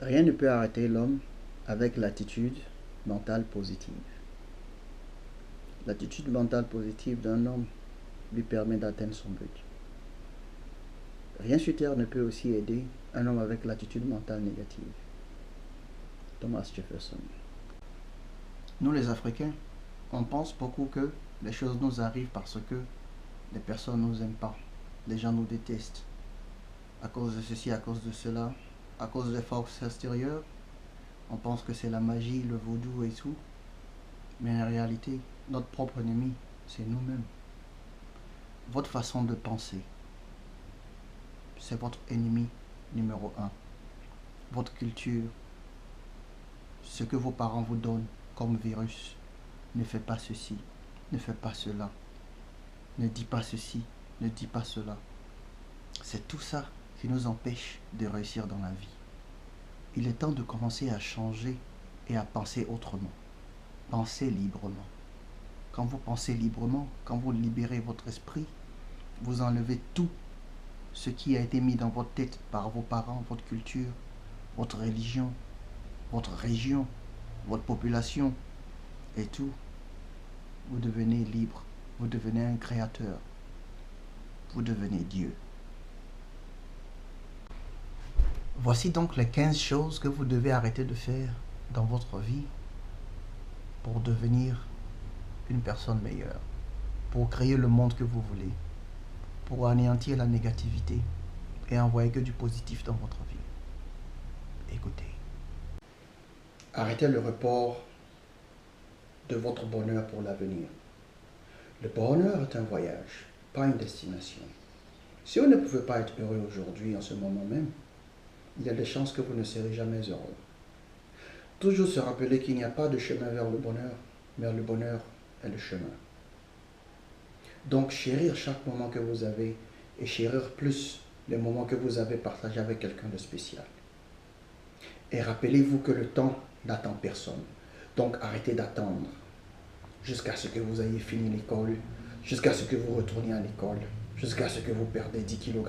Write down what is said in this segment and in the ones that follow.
Rien ne peut arrêter l'homme avec l'attitude mentale positive. L'attitude mentale positive d'un homme lui permet d'atteindre son but. Rien sur terre ne peut aussi aider un homme avec l'attitude mentale négative. Thomas Jefferson. Nous les Africains, on pense beaucoup que les choses nous arrivent parce que les personnes ne nous aiment pas, les gens nous détestent. À cause de ceci, à cause de cela, à cause des forces extérieures, on pense que c'est la magie, le vaudou et tout. Mais en réalité, notre propre ennemi, c'est nous-mêmes. Votre façon de penser, c'est votre ennemi numéro un. Votre culture, ce que vos parents vous donnent comme virus, ne fais pas ceci, ne fais pas cela, ne dis pas ceci, ne dis pas cela. C'est tout ça qui nous empêche de réussir dans la vie. Il est temps de commencer à changer et à penser autrement. Pensez librement. Quand vous pensez librement, quand vous libérez votre esprit, vous enlevez tout ce qui a été mis dans votre tête par vos parents, votre culture, votre religion, votre région, votre population et tout. Vous devenez libre, vous devenez un créateur, vous devenez Dieu. Voici donc les 15 choses que vous devez arrêter de faire dans votre vie pour devenir une personne meilleure, pour créer le monde que vous voulez, pour anéantir la négativité et envoyer que du positif dans votre vie. Écoutez. Arrêtez le report de votre bonheur pour l'avenir. Le bonheur est un voyage, pas une destination. Si vous ne pouvez pas être heureux aujourd'hui, en ce moment même, il y a des chances que vous ne serez jamais heureux. Toujours se rappeler qu'il n'y a pas de chemin vers le bonheur est le chemin. Donc, chérir chaque moment que vous avez et chérir plus les moments que vous avez partagés avec quelqu'un de spécial. Et rappelez-vous que le temps n'attend personne. Donc, arrêtez d'attendre jusqu'à ce que vous ayez fini l'école, jusqu'à ce que vous retourniez à l'école, jusqu'à ce que vous perdez 10 kg,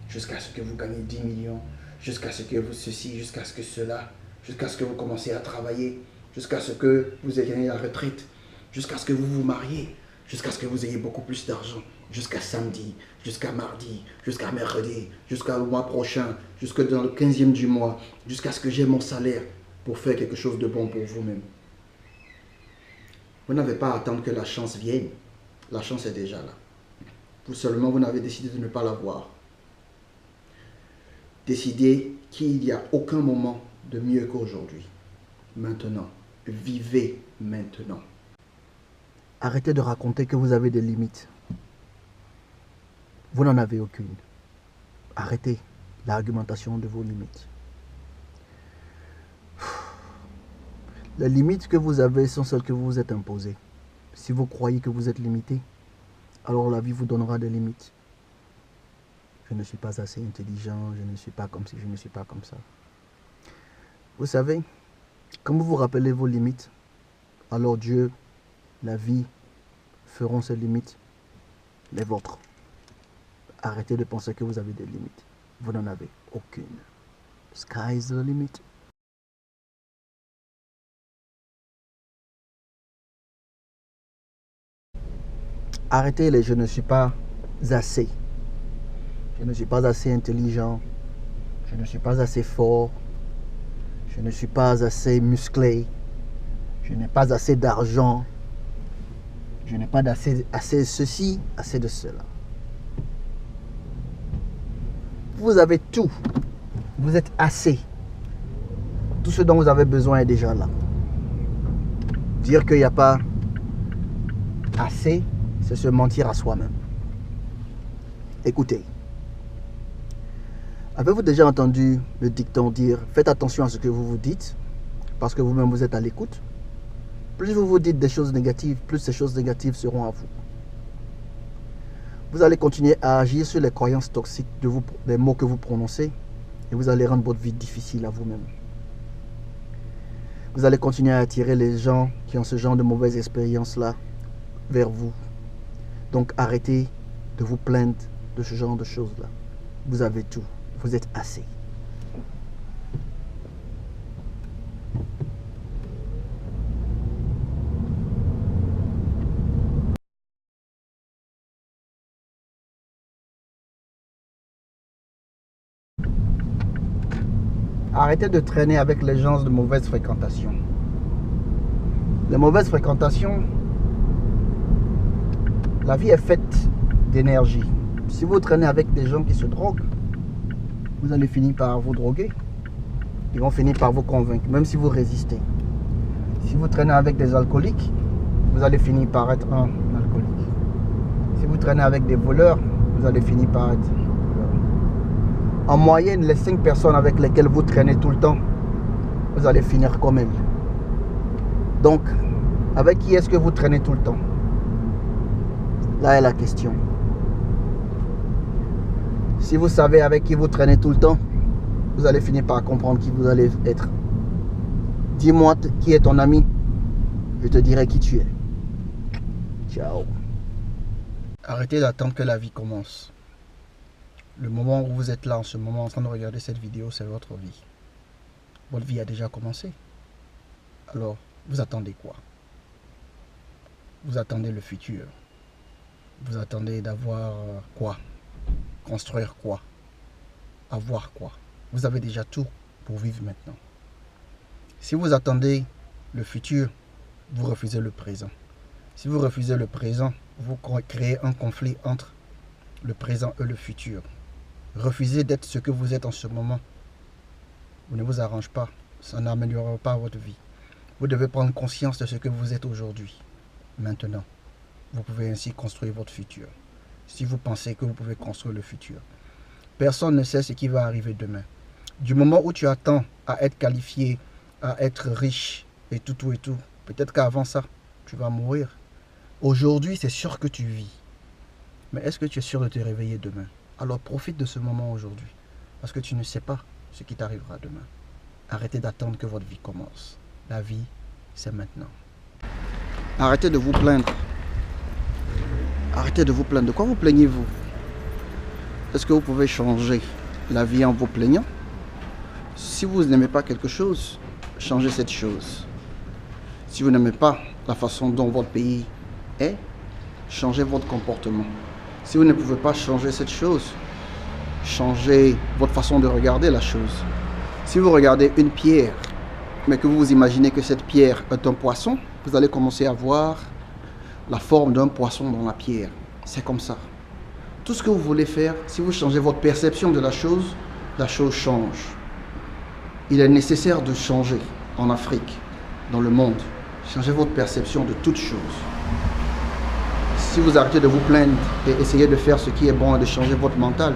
jusqu'à ce que vous gagnez 10 millions, jusqu'à ce que vous ceci, jusqu'à ce que cela, jusqu'à ce que vous commencez à travailler, jusqu'à ce que vous ayez la retraite, jusqu'à ce que vous vous mariez, jusqu'à ce que vous ayez beaucoup plus d'argent, jusqu'à samedi, jusqu'à mardi, jusqu'à mercredi, jusqu'au mois prochain, jusqu'à dans le 15e du mois, jusqu'à ce que j'ai mon salaire pour faire quelque chose de bon pour vous-même. Vous n'avez pas à attendre que la chance vienne. La chance est déjà là. Vous seulement, vous n'avez décidé de ne pas la voir. Décidez qu'il n'y a aucun moment de mieux qu'aujourd'hui. Maintenant. Vivez maintenant. Arrêtez de raconter que vous avez des limites. Vous n'en avez aucune. Arrêtez l'argumentation de vos limites. Les limites que vous avez sont celles que vous vous êtes imposées. Si vous croyez que vous êtes limité, alors la vie vous donnera des limites. Je ne suis pas assez intelligent, je ne suis pas comme ci, je ne suis pas comme ça. Vous savez, quand vous vous rappelez vos limites, alors Dieu, la vie, feront ces limites les vôtres. Arrêtez de penser que vous avez des limites. Vous n'en avez aucune. Sky is the limit. Arrêtez les je ne suis pas assez. Je ne suis pas assez intelligent. Je ne suis pas assez fort. Je ne suis pas assez musclé. Je n'ai pas assez d'argent. Je n'ai pas assez ceci, assez de cela. Vous avez tout. Vous êtes assez. Tout ce dont vous avez besoin est déjà là. Dire qu'il n'y a pas assez, c'est se mentir à soi-même. Écoutez. Avez-vous déjà entendu le dicton dire « Faites attention à ce que vous vous dites, parce que vous-même vous êtes à l'écoute ». Plus vous vous dites des choses négatives, plus ces choses négatives seront à vous. Vous allez continuer à agir sur les croyances toxiques des mots que vous prononcez et vous allez rendre votre vie difficile à vous-même. Vous allez continuer à attirer les gens qui ont ce genre de mauvaises expériences-là vers vous. Donc arrêtez de vous plaindre de ce genre de choses-là. Vous avez tout. Vous êtes assez. Arrêtez de traîner avec les gens de mauvaise fréquentation. Les mauvaises fréquentations, la vie est faite d'énergie. Si vous traînez avec des gens qui se droguent, vous allez finir par vous droguer. Ils vont finir par vous convaincre, même si vous résistez. Si vous traînez avec des alcooliques, vous allez finir par être un alcoolique. Si vous traînez avec des voleurs, vous allez finir par être voleur. En moyenne, les 5 personnes avec lesquelles vous traînez tout le temps, vous allez finir comme elles. Donc, avec qui est-ce que vous traînez tout le temps? Là est la question. Si vous savez avec qui vous traînez tout le temps, vous allez finir par comprendre qui vous allez être. Dis-moi qui est ton ami, je te dirai qui tu es. Ciao. Arrêtez d'attendre que la vie commence. Le moment où vous êtes là en ce moment en train de regarder cette vidéo, c'est votre vie. Votre vie a déjà commencé. Alors, vous attendez quoi? Vous attendez le futur. Vous attendez d'avoir quoi? Construire quoi? Avoir quoi? Vous avez déjà tout pour vivre maintenant. Si vous attendez le futur, vous refusez le présent. Si vous refusez le présent, vous créez un conflit entre le présent et le futur. Refusez d'être ce que vous êtes en ce moment. Vous ne vous arrangez pas. Ça n'améliorera pas votre vie. Vous devez prendre conscience de ce que vous êtes aujourd'hui. Maintenant, vous pouvez ainsi construire votre futur. Si vous pensez que vous pouvez construire le futur. Personne ne sait ce qui va arriver demain. Du moment où tu attends à être qualifié, à être riche et tout, peut-être qu'avant ça, tu vas mourir. Aujourd'hui, c'est sûr que tu vis. Mais est-ce que tu es sûr de te réveiller demain? Alors profite de ce moment aujourd'hui. Parce que tu ne sais pas ce qui t'arrivera demain. Arrêtez d'attendre que votre vie commence. La vie, c'est maintenant. Arrêtez de vous plaindre. Arrêtez de vous plaindre. De quoi vous plaignez-vous? Est-ce que vous pouvez changer la vie en vous plaignant? Si vous n'aimez pas quelque chose, changez cette chose. Si vous n'aimez pas la façon dont votre pays est, changez votre comportement. Si vous ne pouvez pas changer cette chose, changez votre façon de regarder la chose. Si vous regardez une pierre, mais que vous imaginez que cette pierre est un poisson, vous allez commencer à voir la forme d'un poisson dans la pierre. C'est comme ça. Tout ce que vous voulez faire, si vous changez votre perception de la chose change. Il est nécessaire de changer en Afrique, dans le monde. Changez votre perception de toutes choses. Si vous arrêtez de vous plaindre et essayez de faire ce qui est bon et de changer votre mental,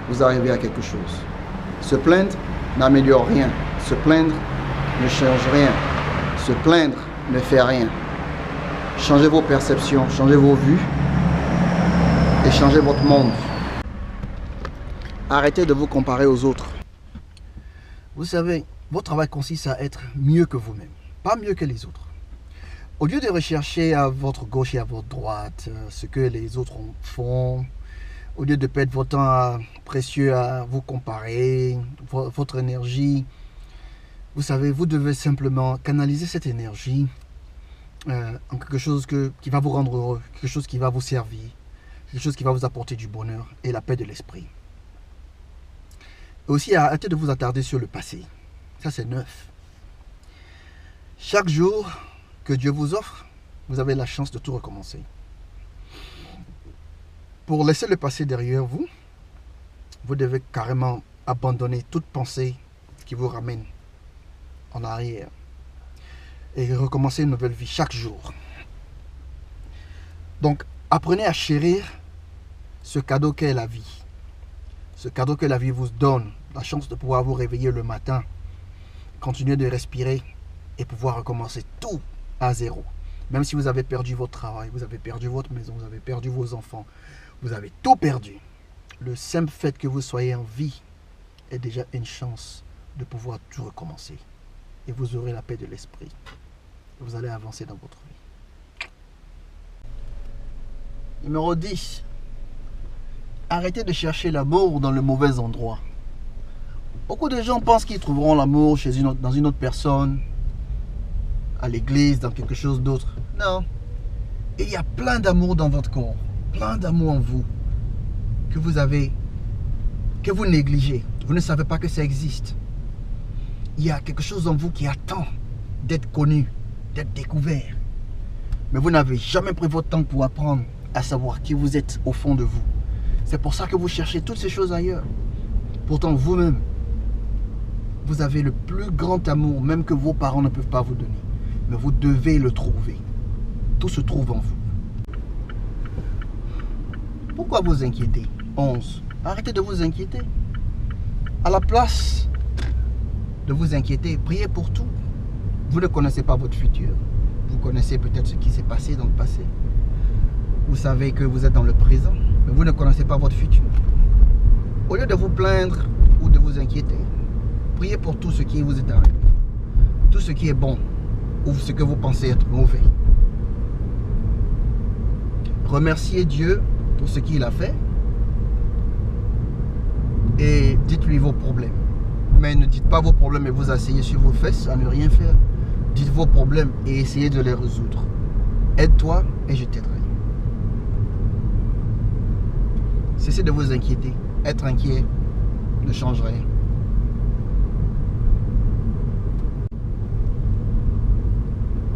vous arrivez à quelque chose. Se plaindre n'améliore rien. Se plaindre ne change rien. Se plaindre ne fait rien. Changez vos perceptions, changez vos vues et changez votre monde. Arrêtez de vous comparer aux autres. Vous savez, votre travail consiste à être mieux que vous-même, pas mieux que les autres. Au lieu de rechercher à votre gauche et à votre droite ce que les autres font, au lieu de perdre votre temps précieux à vous comparer, votre énergie, vous savez, vous devez simplement canaliser cette énergie en quelque chose qui va vous rendre heureux, quelque chose qui va vous servir, quelque chose qui va vous apporter du bonheur et la paix de l'esprit. Et aussi, arrêtez de vous attarder sur le passé. Ça, c'est neuf. Chaque jour que Dieu vous offre, vous avez la chance de tout recommencer. Pour laisser le passé derrière vous, vous devez carrément abandonner toute pensée qui vous ramène en arrière et recommencer une nouvelle vie chaque jour. Donc, apprenez à chérir ce cadeau qu'est la vie. Ce cadeau que la vie vous donne, la chance de pouvoir vous réveiller le matin, continuer de respirer et pouvoir recommencer tout à zéro. Même si vous avez perdu votre travail, vous avez perdu votre maison, vous avez perdu vos enfants, vous avez tout perdu. Le simple fait que vous soyez en vie est déjà une chance de pouvoir tout recommencer. Et vous aurez la paix de l'esprit. Vous allez avancer dans votre vie. Numéro 10. Arrêtez de chercher l'amour dans le mauvais endroit. Beaucoup de gens pensent qu'ils trouveront l'amour dans une autre personne, à l'église, dans quelque chose d'autre. Non. Il y a plein d'amour dans votre corps, plein d'amour en vous, que vous avez, que vous négligez. Vous ne savez pas que ça existe. il y a quelque chose en vous qui attend d'être connu, d'être découvert. Mais vous n'avez jamais pris votre temps pour apprendre à savoir qui vous êtes au fond de vous. C'est pour ça que vous cherchez toutes ces choses ailleurs. Pourtant, vous-même, vous avez le plus grand amour, même que vos parents ne peuvent pas vous donner. Mais vous devez le trouver. Tout se trouve en vous. Pourquoi vous inquiétez? 11. Arrêtez de vous inquiéter. À la place de vous inquiéter, priez pour tout. Vous ne connaissez pas votre futur. Vous connaissez peut-être ce qui s'est passé dans le passé. Vous savez que vous êtes dans le présent, mais vous ne connaissez pas votre futur. Au lieu de vous plaindre ou de vous inquiéter, priez pour tout ce qui vous est arrivé. Tout ce qui est bon ou ce que vous pensez être mauvais. Remerciez Dieu pour ce qu'il a fait et dites-lui vos problèmes. Mais ne dites pas vos problèmes et vous asseyez sur vos fesses à ne rien faire. Dites vos problèmes et essayez de les résoudre. Aide-toi et je t'aiderai. Cessez de vous inquiéter. Être inquiet ne change rien.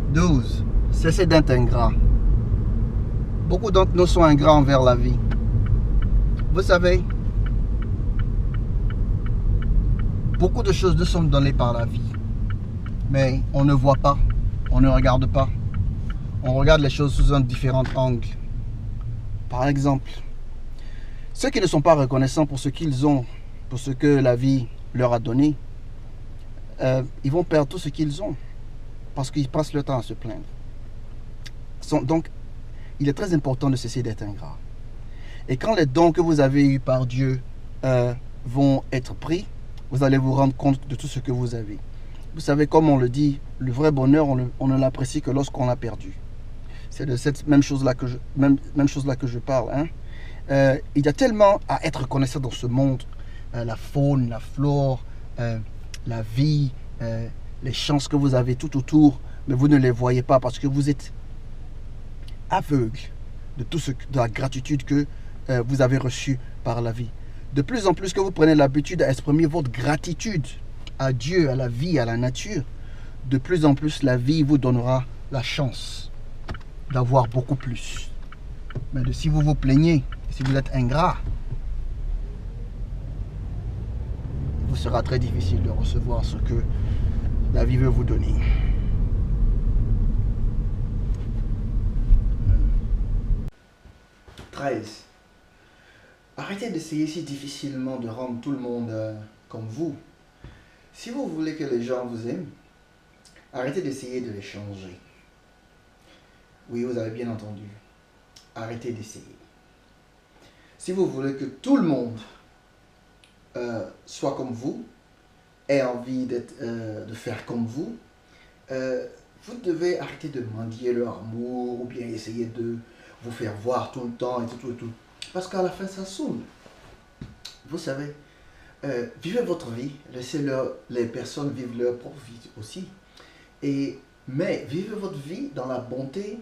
« 12. Cessez d'être ingrat. Beaucoup d'entre nous sont ingrats envers la vie. Vous savez, beaucoup de choses nous sont données par la vie. Mais on ne voit pas, on ne regarde pas. On regarde les choses sous un différent angle. Par exemple, ceux qui ne sont pas reconnaissants pour ce qu'ils ont, pour ce que la vie leur a donné, ils vont perdre tout ce qu'ils ont parce qu'ils passent le temps à se plaindre. Donc, il est très important de cesser d'être ingrat. Et quand les dons que vous avez eus par Dieu vont être pris, vous allez vous rendre compte de tout ce que vous avez. Vous savez, comme on le dit, le vrai bonheur, on ne l'apprécie que lorsqu'on l'a perdu. C'est de cette même chose-là que je parle. Hein. Il y a tellement à être reconnaissant dans ce monde. La faune, la flore, la vie, les chances que vous avez tout autour, mais vous ne les voyez pas parce que vous êtes aveugle de la gratitude que vous avez reçue par la vie. De plus en plus que vous prenez l'habitude à exprimer votre gratitude à Dieu, à la vie, à la nature, de plus en plus la vie vous donnera la chance d'avoir beaucoup plus. Mais si vous vous plaignez, si vous êtes ingrat, il vous sera très difficile de recevoir ce que la vie veut vous donner. « 13. Arrêtez d'essayer si difficilement de rendre tout le monde comme vous. Si vous voulez que les gens vous aiment, arrêtez d'essayer de les changer. Oui, vous avez bien entendu. Arrêtez d'essayer. Si vous voulez que tout le monde soit comme vous, ait envie de faire comme vous, vous devez arrêter de mendier leur amour ou bien essayer de vous faire voir tout le temps et tout et tout. Parce qu'à la fin, ça saoule. Vous savez, vivez votre vie, laissez les personnes vivre leur propre vie aussi. Mais vivez votre vie dans la bonté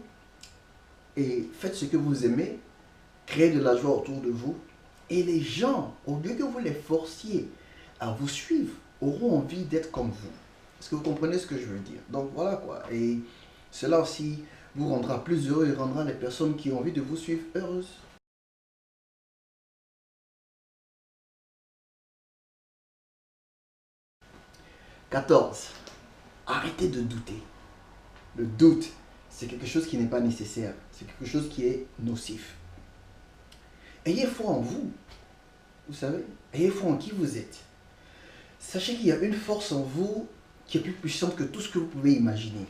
et faites ce que vous aimez, créez de la joie autour de vous. Et les gens, au lieu que vous les forciez à vous suivre, auront envie d'être comme vous. Est-ce que vous comprenez ce que je veux dire? Donc voilà quoi. Et cela aussi vous rendra plus heureux et rendra les personnes qui ont envie de vous suivre heureuses. « 14. Arrêtez de douter. Le doute, c'est quelque chose qui n'est pas nécessaire. C'est quelque chose qui est nocif. Ayez foi en vous. Vous savez, ayez foi en qui vous êtes. Sachez qu'il y a une force en vous qui est plus puissante que tout ce que vous pouvez imaginer.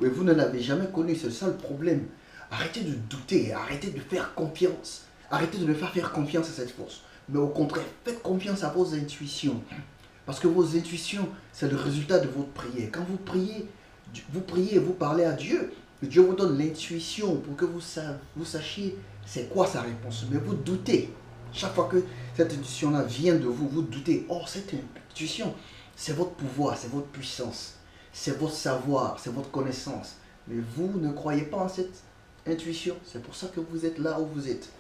Mais vous ne l'avez jamais connu, c'est ça le problème. Arrêtez de douter, arrêtez de faire confiance. Arrêtez de ne pas faire confiance à cette force. Mais au contraire, faites confiance à vos intuitions. Parce que vos intuitions, c'est le résultat de votre prière. Quand vous priez et vous parlez à Dieu, Dieu vous donne l'intuition pour que vous sachiez c'est quoi sa réponse. Mais vous doutez. Chaque fois que cette intuition-là vient de vous, vous doutez. Oh, cette intuition, c'est votre pouvoir, c'est votre puissance, c'est votre savoir, c'est votre connaissance. Mais vous ne croyez pas en cette intuition. C'est pour ça que vous êtes là où vous êtes.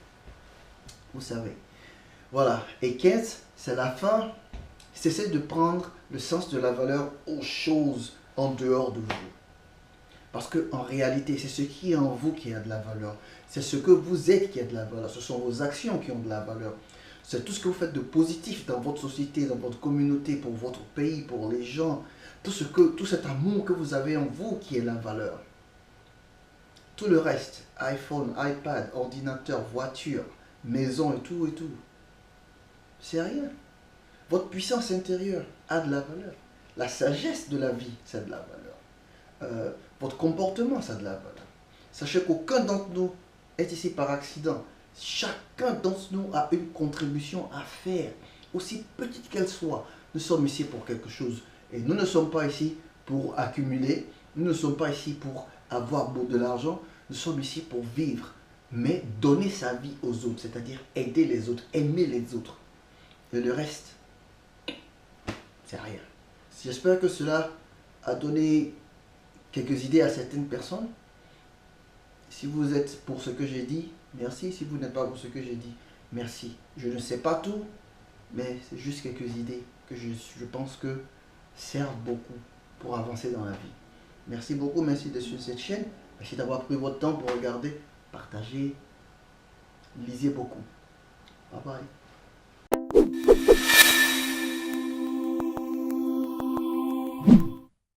Vous savez. Voilà. Et 15, c'est la fin. Cessez de prendre le sens de la valeur aux choses en dehors de vous. Parce qu'en réalité, c'est ce qui est en vous qui a de la valeur. C'est ce que vous êtes qui a de la valeur. Ce sont vos actions qui ont de la valeur. C'est tout ce que vous faites de positif dans votre société, dans votre communauté, pour votre pays, pour les gens. Tout cet amour que vous avez en vous qui est la valeur. Tout le reste, iPhone, iPad, ordinateur, voiture, maison et tout, c'est rien. Votre puissance intérieure a de la valeur. La sagesse de la vie, ça a de la valeur. Votre comportement, ça a de la valeur. Sachez qu'aucun d'entre nous est ici par accident. Chacun d'entre nous a une contribution à faire, aussi petite qu'elle soit. Nous sommes ici pour quelque chose. Et nous ne sommes pas ici pour accumuler. Nous ne sommes pas ici pour avoir de l'argent. Nous sommes ici pour vivre. Mais donner sa vie aux autres, c'est-à-dire aider les autres, aimer les autres. Et le reste, c'est rien. J'espère que cela a donné quelques idées à certaines personnes. Si vous êtes pour ce que j'ai dit, merci. Si vous n'êtes pas pour ce que j'ai dit, merci. Je ne sais pas tout, mais c'est juste quelques idées que je pense que servent beaucoup pour avancer dans la vie. Merci beaucoup, merci de suivre cette chaîne. Merci d'avoir pris votre temps pour regarder, partager, lisez beaucoup. Bye bye.